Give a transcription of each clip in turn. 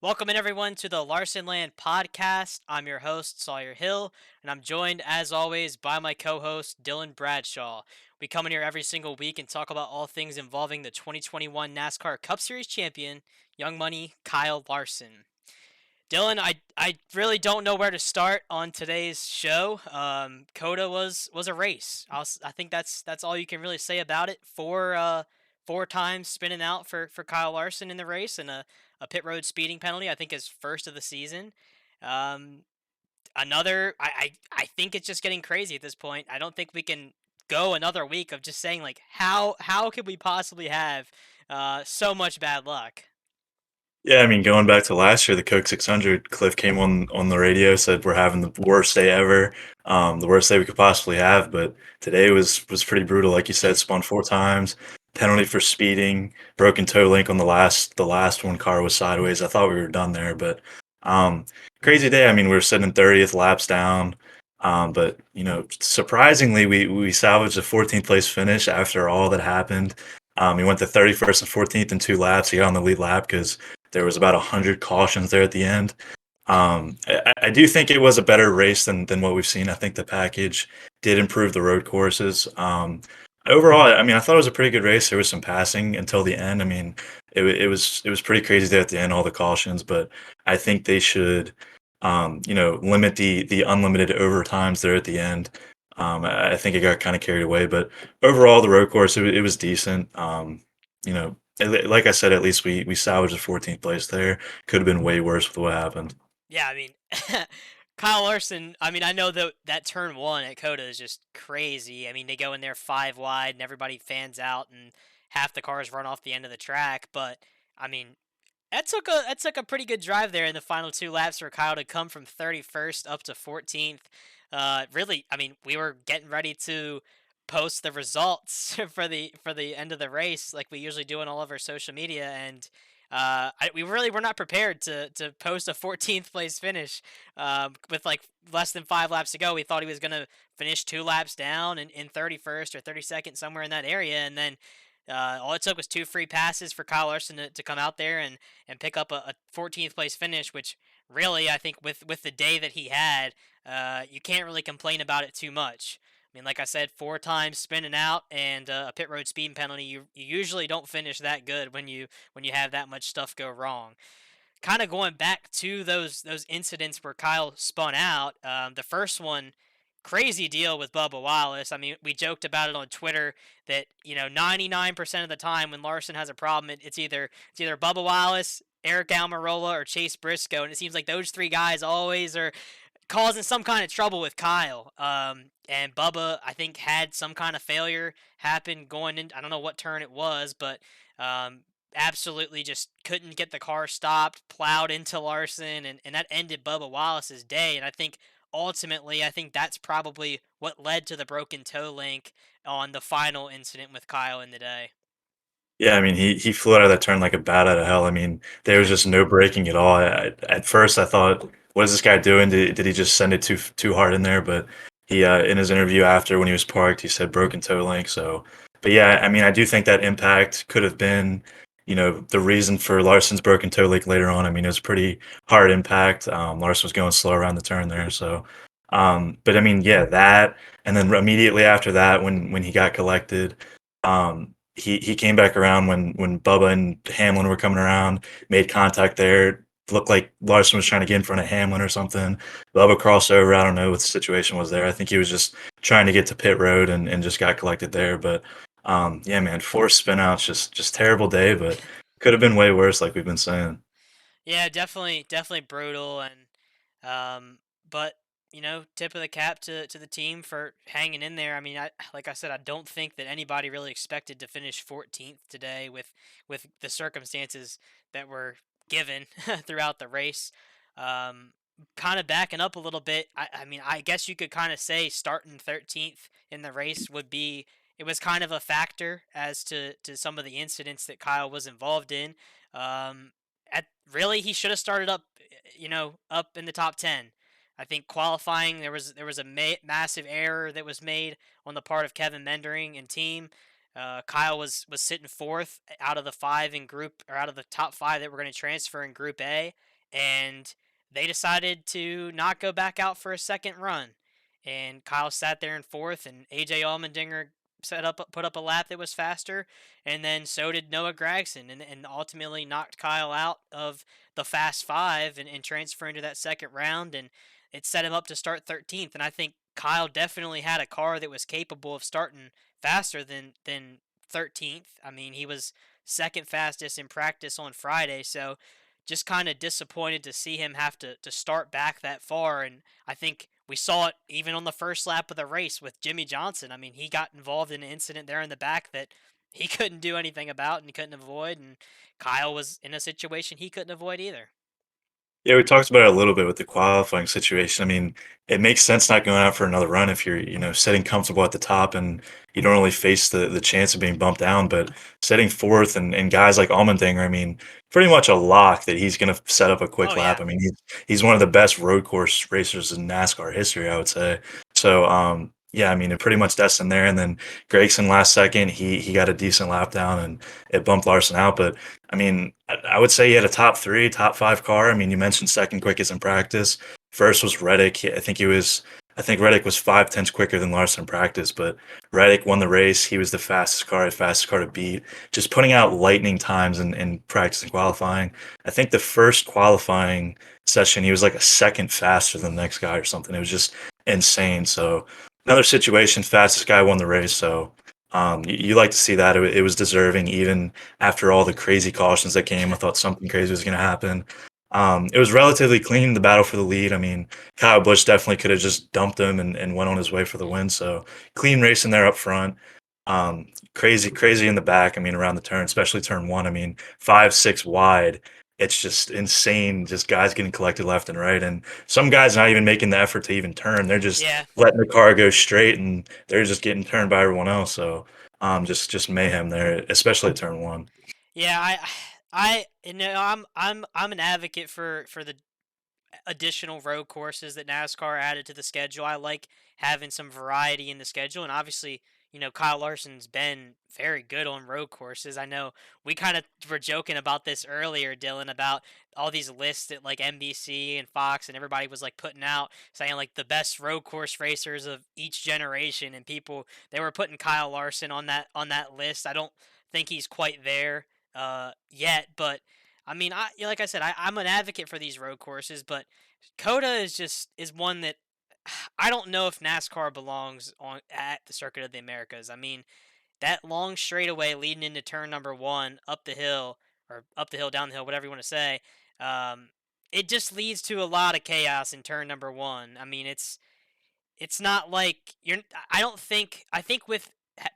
Welcome in everyone to the Larsonland podcast. I'm your host, Sawyer Hill, and I'm joined as always by my co-host, Dylan Bradshaw. We come in here every single week and talk about all things involving the 2021 NASCAR Cup Series champion, Young Money Kyle Larson. Dylan, I really don't know where to start on today's show. COTA was a race. I think that's all you can really say about it. Four times spinning out for Kyle Larson in the race and a pit road speeding penalty. I think his first of the season. Um, I think it's just getting crazy at this point. I don't think we can go another week of just saying like how could we possibly have so much bad luck. Yeah, I mean, going back to last year, the Coke 600, Cliff came on the radio, said we're having the worst day ever, the worst day we could possibly have. But today was pretty brutal, like you said, spun four times, penalty for speeding, broken toe link on the last one. Car was sideways. I thought we were done there, but um, crazy day. I mean, we were sitting in 30th, laps down, but surprisingly, we salvaged a 14th place finish after all that happened. He went to 31st and 14th in two laps. He got on the lead lap because there was about 100 cautions there at the end. I do think it was a better race than what we've seen. I think the package did improve the road courses. Overall, I mean, I thought it was a pretty good race. There was some passing until the end. I mean, it was pretty crazy there at the end, all the cautions. But I think they should, limit the unlimited overtimes there at the end. I think it got kind of carried away, but overall, the road course it was decent. Like I said, at least we salvaged the 14th place there. Could have been way worse with what happened. Yeah, I mean, Kyle Larson. I mean, I know that turn one at COTA is just crazy. I mean, they go in there five wide, and everybody fans out, and half the cars run off the end of the track. But I mean, that took a pretty good drive there in the final two laps for Kyle to come from 31st up to 14th. Really, I mean, we were getting ready to post the results for the end of the race like we usually do on all of our social media, and we really were not prepared to post a 14th place finish with like less than five laps to go. We thought he was going to finish two laps down in 31st or 32nd, somewhere in that area. And then all it took was two free passes for Kyle Larson to come out there and pick up a 14th place finish, which really, I think, with the day that he had, you can't really complain about it too much. I mean, like I said, four times spinning out and a pit road speeding penalty. You usually don't finish that good when you have that much stuff go wrong. Kind of going back to those incidents where Kyle spun out. The first one, crazy deal with Bubba Wallace. I mean, we joked about it on Twitter that 99% of the time when Larson has a problem, it's either Bubba Wallace, Eric Almirola, or Chase Briscoe, and it seems like those three guys always are causing some kind of trouble with Kyle. And Bubba, I think, had some kind of failure happen going in. I don't know what turn it was, but absolutely just couldn't get the car stopped, plowed into Larson, and that ended Bubba Wallace's day. And I think ultimately, I think that's probably what led to the broken toe link on the final incident with Kyle in the day. Yeah, I mean, he flew out of that turn like a bat out of hell. I mean, there was just no braking at all. At first, I thought, "What is this guy doing? Did he just send it too hard in there?" But he, in his interview after when he was parked, he said broken toe link. So, but yeah, I mean, I do think that impact could have been, the reason for Larson's broken toe link later on. I mean, it was pretty hard impact. Larson was going slow around the turn there. So, but I mean, yeah, that, and then immediately after that, when he got collected. He came back around when Bubba and Hamlin were coming around, made contact there. Looked like Larson was trying to get in front of Hamlin or something. Bubba crossed over. I don't know what the situation was there. I think he was just trying to get to pit road and just got collected there. But yeah, man, four spinouts, just terrible day, but could have been way worse, like we've been saying. Yeah, definitely brutal, and but tip of the cap to the team for hanging in there. I mean, like I said, I don't think that anybody really expected to finish 14th today with the circumstances that were given throughout the race. Um, Kind of backing up a little bit. I mean, I guess you could kind of say starting 13th in the race would be. It was kind of a factor as to some of the incidents that Kyle was involved in. Um, at really he should have started up, up in the top 10. I think qualifying there was a massive error that was made on the part of Kevin Mendering and team. Kyle was sitting fourth out of the five in group, or out of the top five that were going to transfer in Group A, and they decided to not go back out for a second run. And Kyle sat there in fourth, and AJ Allmendinger put up a lap that was faster, and then so did Noah Gragson, and ultimately knocked Kyle out of the Fast Five and transfer into that second round, and it set him up to start 13th. And I think Kyle definitely had a car that was capable of starting faster than 13th. I mean, he was second fastest in practice on Friday, so just kind of disappointed to see him have to start back that far. And I think we saw it even on the first lap of the race with Jimmy Johnson. I mean, he got involved in an incident there in the back that he couldn't do anything about and he couldn't avoid, and Kyle was in a situation he couldn't avoid either. Yeah, we talked about it a little bit with the qualifying situation. I mean, it makes sense not going out for another run if you're, sitting comfortable at the top and you don't really face the chance of being bumped down. But setting fourth and guys like Allmendinger, I mean, pretty much a lock that he's going to set up a quick Oh lap. yeah. I mean, he's one of the best road course racers in NASCAR history, I would say. So, yeah, I mean, it pretty much destined there. And then Gregson last second, he got a decent lap down and it bumped Larson out. But I mean, I would say he had a top three, top five car. I mean, you mentioned second quickest in practice. First was Reddick. I think Reddick was 5/10 quicker than Larson in practice, but Reddick won the race. He was the fastest car to beat. Just putting out lightning times in practice and qualifying. I think the first qualifying session, he was like a second faster than the next guy or something. It was just insane. So another situation, fastest guy won the race. So you like to see that. It was deserving, even after all the crazy cautions that came. I thought something crazy was going to happen. It was relatively clean, the battle for the lead. I mean, Kyle Busch definitely could have just dumped him and went on his way for the win. So clean racing there up front. Crazy in the back. I mean, around the turn, especially turn one. I mean, 5, 6 wide. It's just insane. Just guys getting collected left and right, and some guys not even making the effort to even turn. They're just Yeah. letting the car go straight, and they're just getting turned by everyone else. So, just mayhem there, especially turn one. Yeah, I'm an advocate for the additional road courses that NASCAR added to the schedule. I like having some variety in the schedule, and obviously, Kyle Larson's been very good on road courses. I know we kind of were joking about this earlier, Dylan, about all these lists that like NBC and Fox and everybody was like putting out, saying like the best road course racers of each generation, and people they were putting Kyle Larson on that list. I don't think he's quite there yet, but I mean, like I said, I'm an advocate for these road courses, but COTA is one that I don't know if NASCAR belongs on at the Circuit of the Americas. I mean, that long straightaway leading into turn number one up the hill, or up the hill, down the hill, whatever you want to say, um, it just leads to a lot of chaos in turn number one. I mean, it's not like you're. I don't think. I think with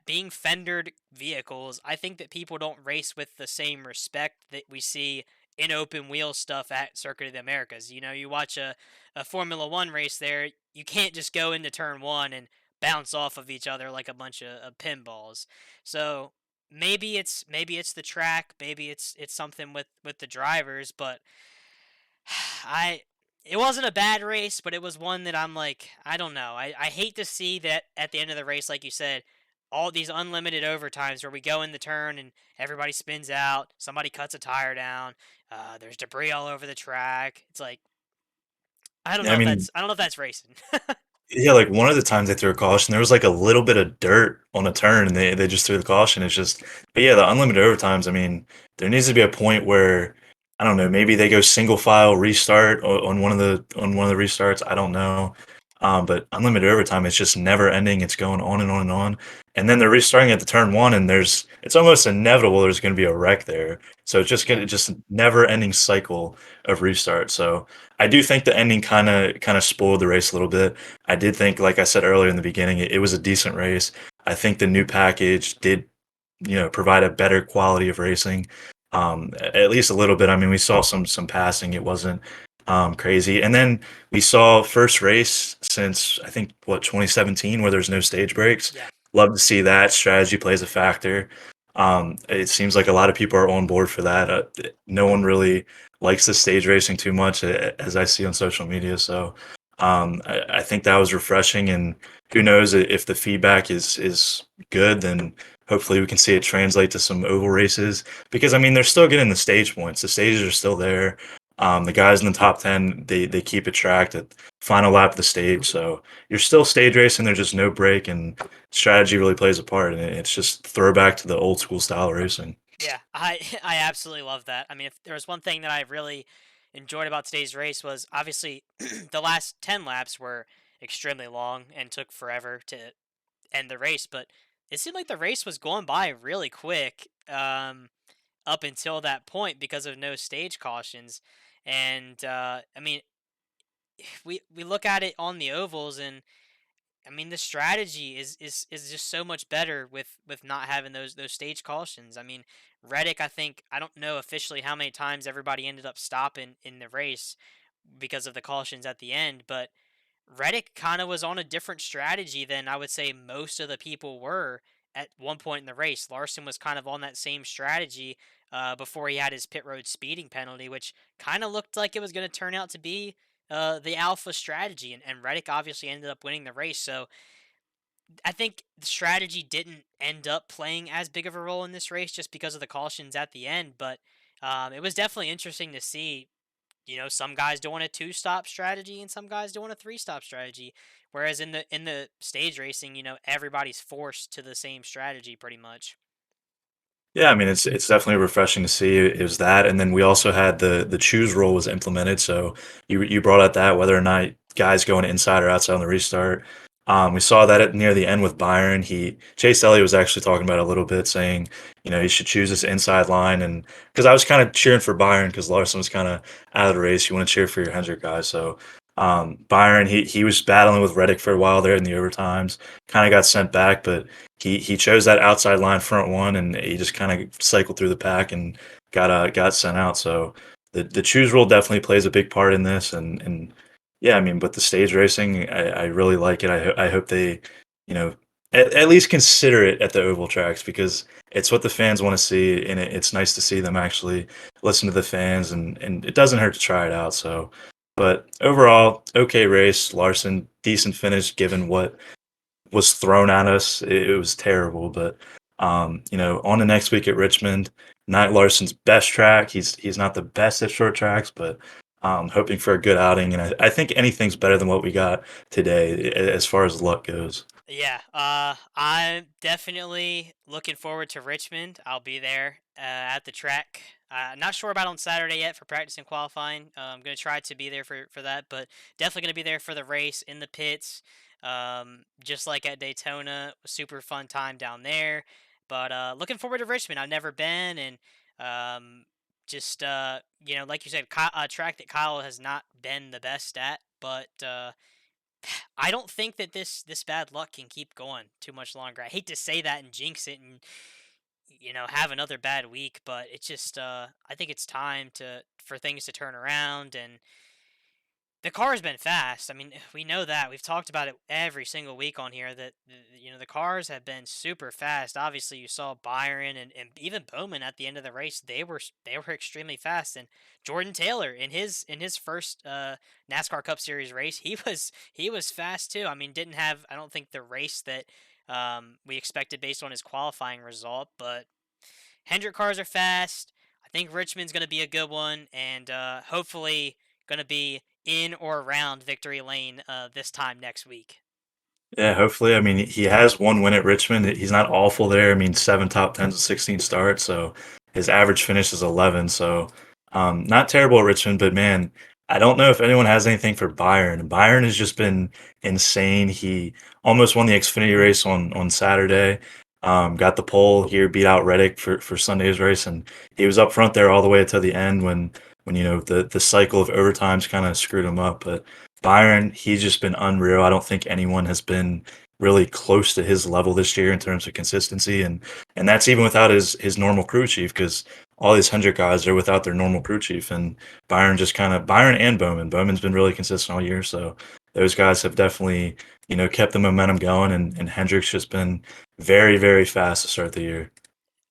being fendered vehicles, I think that people don't race with the same respect that we see in open wheel stuff at Circuit of the Americas. You watch a Formula One race there, you can't just go into turn one and bounce off of each other like a bunch of pinballs. So maybe it's the track, maybe it's something with the drivers, but I it wasn't a bad race, but it was one that I'm like, I don't know. I hate to see that at the end of the race, like you said, all these unlimited overtimes where we go in the turn and everybody spins out, somebody cuts a tire down, there's debris all over the track. It's like Yeah, I mean, I don't know if that's racing. yeah, like one of the times they threw a caution, there was like a little bit of dirt on a turn, and they just threw the caution. It's just, but yeah, the unlimited overtimes. I mean, there needs to be a point where I don't know, maybe they go single file restart on one of the restarts. I don't know, but unlimited overtime, it's just never ending. It's going on and on and on, and then they're restarting at the turn one, and it's almost inevitable there's going to be a wreck there. So it's just gonna Yeah. just never ending cycle of restart. So I do think the ending kind of spoiled the race a little bit. I did think, like I said earlier in the beginning, it was a decent race. I think the new package did, provide a better quality of racing, at least a little bit. I mean, we saw some passing. It wasn't crazy, and then we saw first race since I think what 2017 where there's no stage breaks. Yeah. Love to see that strategy plays a factor. It seems like a lot of people are on board for that. No one really likes the stage racing too much, as I see on social media. So I think that was refreshing, and who knows if the feedback is good, then hopefully we can see it translate to some oval races. Because I mean, they're still getting the stage points. The stages are still there. The guys in the top 10, they keep it tracked at final lap of the stage. So you're still stage racing. There's just no break, and strategy really plays a part. And it's just throwback to the old school style of racing. Yeah, I I absolutely love that. I mean, if there was one thing that I really enjoyed about today's race was obviously the last 10 laps were extremely long and took forever to end the race, but it seemed like the race was going by really quick up until that point because of no stage cautions. And I mean, we look at it on the ovals, and I mean, the strategy is just so much better with not having those stage cautions. I mean, Reddick, I don't know officially how many times everybody ended up stopping in the race because of the cautions at the end, but Reddick kind of was on a different strategy than I would say most of the people were at one point in the race. Larson was kind of on that same strategy before he had his pit road speeding penalty, which kind of looked like it was going to turn out to be the alpha strategy. And Reddick obviously ended up winning the race. So I think the strategy didn't end up playing as big of a role in this race just because of the cautions at the end. But it was definitely interesting to see, some guys doing a two-stop strategy and some guys doing a three-stop strategy. Whereas in the stage racing, everybody's forced to the same strategy pretty much. Yeah, I mean it's definitely refreshing to see it was that, and then we also had the choose rule was implemented. So you brought out that whether or not guys going inside or outside on the restart. We saw that near the end with Byron. He Chase Elliott was actually talking about it a little bit, saying he should choose this inside line, and because I was kind of cheering for Byron because Larson was kind of out of the race. You want to cheer for your Hendrick guy, so Byron he was battling with Reddick for a while there in the overtimes, kind of got sent back, but he chose that outside line front one, and he just kind of cycled through the pack and got sent out. So the choose rule definitely plays a big part in this, and yeah, I mean, but the stage racing, I really like it. I hope they, you know, at least consider it at the oval tracks because it's what the fans want to see, and it's nice to see them actually listen to the fans, and it doesn't hurt to try it out. So, but overall, okay race. Larson, decent finish given what was thrown at us. It was terrible, but on the next week at Richmond, not Larson's best track. He's not the best at short tracks, but hoping for a good outing. And I think anything's better than what we got today as far as luck goes. Yeah, I'm definitely looking forward to Richmond. I'll be there at the track. Not sure about on Saturday yet for practice and qualifying. I'm gonna try to be there for that, but definitely gonna be there for the race in the pits. Just like at Daytona, super fun time down there. But looking forward to Richmond. I've never been, and just like you said, a track that Kyle has not been the best at, but. I don't think that this bad luck can keep going too much longer. I hate to say that and jinx it and have another bad week, but it's just I think it's time to for things to turn around, and the car has been fast. I mean, we know that. We've talked about it every single week on here that the cars have been super fast. Obviously, you saw Byron and even Bowman at the end of the race. They were extremely fast, and Jordan Taylor in his first NASCAR Cup Series race, he was fast too. I mean, didn't have I don't think the race that we expected based on his qualifying result, but Hendrick cars are fast. I think Richmond's going to be a good one, and hopefully going to be in or around victory lane this time next week. Yeah, hopefully. I mean, he has one win at Richmond. He's not awful there. I mean, seven top tens and 16 starts. So his average finish is 11. So not terrible at Richmond, but man, I don't know if anyone has anything for Byron. Byron has just been insane. He almost won the Xfinity race on Saturday. Got the pole here, beat out Reddick for Sunday's race, and he was up front there all the way to the end when the cycle of overtimes kind of screwed him up. But Byron, he's just been unreal. I don't think anyone has been really close to his level this year in terms of consistency, and that's even without his normal crew chief because all these 100 guys are without their normal crew chief, and Byron and Bowman. Bowman's been really consistent all year, so those guys have definitely kept the momentum going, and Hendrick's just been very very fast to start the year.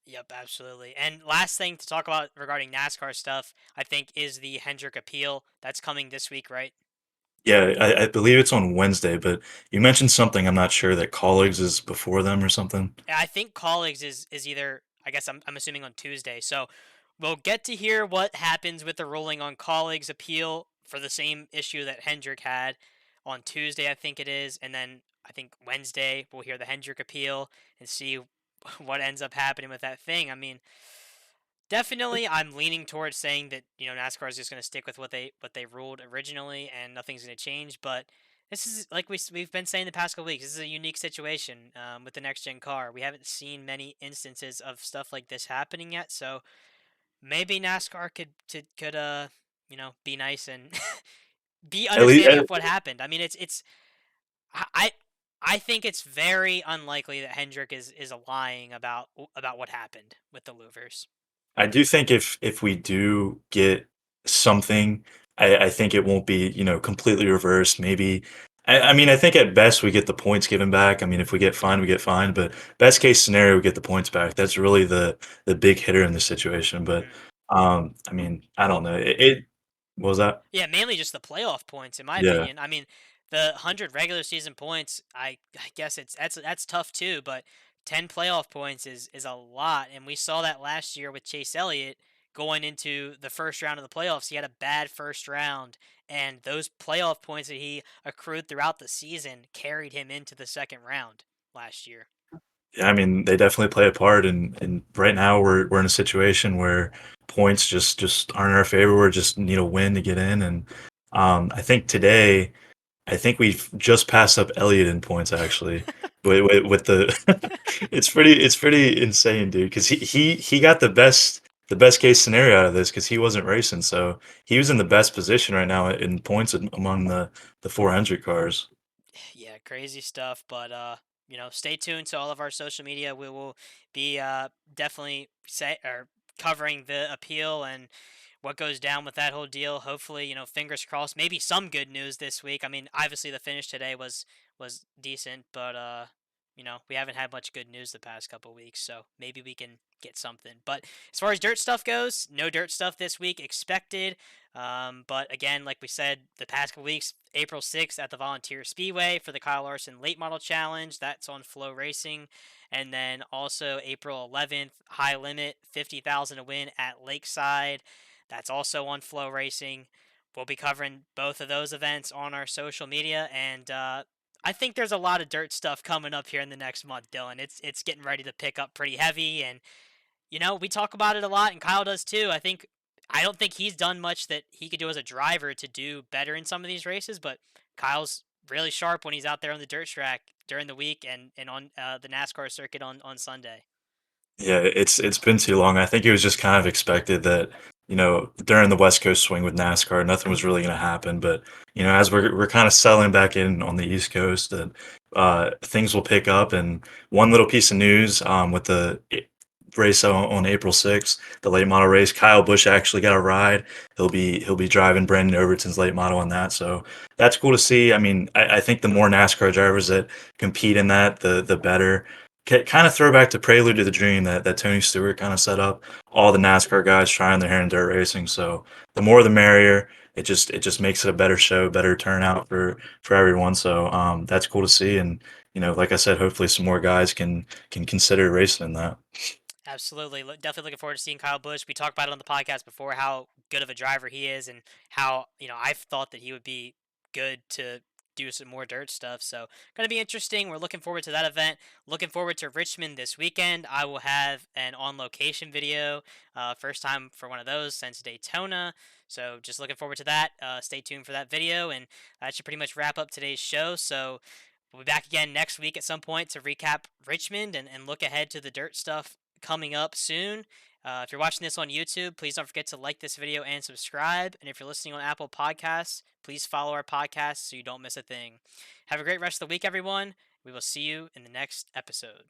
Yep, absolutely. And last thing to talk about regarding NASCAR stuff, I think, is the Hendrick appeal that's coming this week, right? Yeah, I believe it's on Wednesday, but you mentioned something. I'm not sure that colleagues is before them or something. I think colleagues is either, I guess I'm assuming on Tuesday. So we'll get to hear what happens with the ruling on colleagues appeal for the same issue that Hendrick had on Tuesday, I think it is, and then I think Wednesday we'll hear the Hendrick appeal and see what ends up happening with that thing. I mean, definitely I'm leaning towards saying that, NASCAR is just going to stick with what they ruled originally and nothing's going to change, but this is like we've been saying the past couple weeks. This is a unique situation with the next gen car. We haven't seen many instances of stuff like this happening yet, so maybe NASCAR could be nice and be At least, understanding of what happened. I mean, it's I I think it's very unlikely that Hendrick is lying about what happened with the louvers. I do think if we do get something, I think it won't be, completely reversed. Maybe I mean, I think at best we get the points given back. I mean, if we get fined, we get fined, but best case scenario, we get the points back. That's really the big hitter in this situation. But Mhm. I mean, I don't Well, know. It what was that? yeah, mainly just the playoff points, in my Yeah. opinion. I mean, the 100 regular season points, I guess that's tough too, but 10 playoff points is a lot, and we saw that last year with Chase Elliott going into the first round of the playoffs. He had a bad first round, and those playoff points that he accrued throughout the season carried him into the second round last year. Yeah, I mean, they definitely play a part, and right now we're in a situation where points just aren't in our favor. We just need a win to get in, and I think today, I think we've just passed up Elliott in points actually. With the, it's pretty insane, dude. Because he got the best case scenario out of this because he wasn't racing, so he was in the best position right now in points among the 400 cars. Yeah, crazy stuff. But stay tuned to all of our social media. We will be definitely covering the appeal and what goes down with that whole deal. Hopefully, fingers crossed. Maybe some good news this week. I mean, obviously the finish today was decent, but we haven't had much good news the past couple weeks, so maybe we can get something. But as far as dirt stuff goes, no dirt stuff this week expected. But again, like we said, the past couple weeks, April 6th at the Volunteer Speedway for the Kyle Larson Late Model Challenge. That's on Flow Racing. And then also April 11th, High Limit, 50,000 to win at Lakeside. That's also on Flow Racing. We'll be covering both of those events on our social media, and I think there's a lot of dirt stuff coming up here in the next month, Dylan. It's getting ready to pick up pretty heavy, and we talk about it a lot, and Kyle does too. I don't think he's done much that he could do as a driver to do better in some of these races, but Kyle's really sharp when he's out there on the dirt track during the week and on the NASCAR circuit on Sunday. Yeah, it's been too long. I think it was just kind of expected that, during the West Coast swing with NASCAR, nothing was really going to happen. But as we're kind of settling back in on the East Coast, that things will pick up. And one little piece of news, with the race on April 6th, the late model race, Kyle Busch actually got a ride. He'll be driving Brandon Overton's late model on that. So that's cool to see. I mean, I think the more NASCAR drivers that compete in that, the better. Kind of throwback to Prelude to the Dream that Tony Stewart kind of set up. All the NASCAR guys trying their hand in dirt racing. So the more the merrier. It just makes it a better show, better turnout for everyone. So that's cool to see. And like I said, hopefully some more guys can consider racing in that. Absolutely. Definitely looking forward to seeing Kyle Busch. We talked about it on the podcast before how good of a driver he is and how, I've thought that he would be good to do some more dirt stuff. So, going to be interesting. We're looking forward to that event. Looking forward to Richmond this weekend. I will have an on location video. First time for one of those since Daytona. So, just looking forward to that. Stay tuned for that video. And that should pretty much wrap up today's show. So, we'll be back again next week at some point to recap Richmond and look ahead to the dirt stuff coming up soon. If you're watching this on YouTube, please don't forget to like this video and subscribe. And if you're listening on Apple Podcasts, please follow our podcast so you don't miss a thing. Have a great rest of the week, everyone. We will see you in the next episode.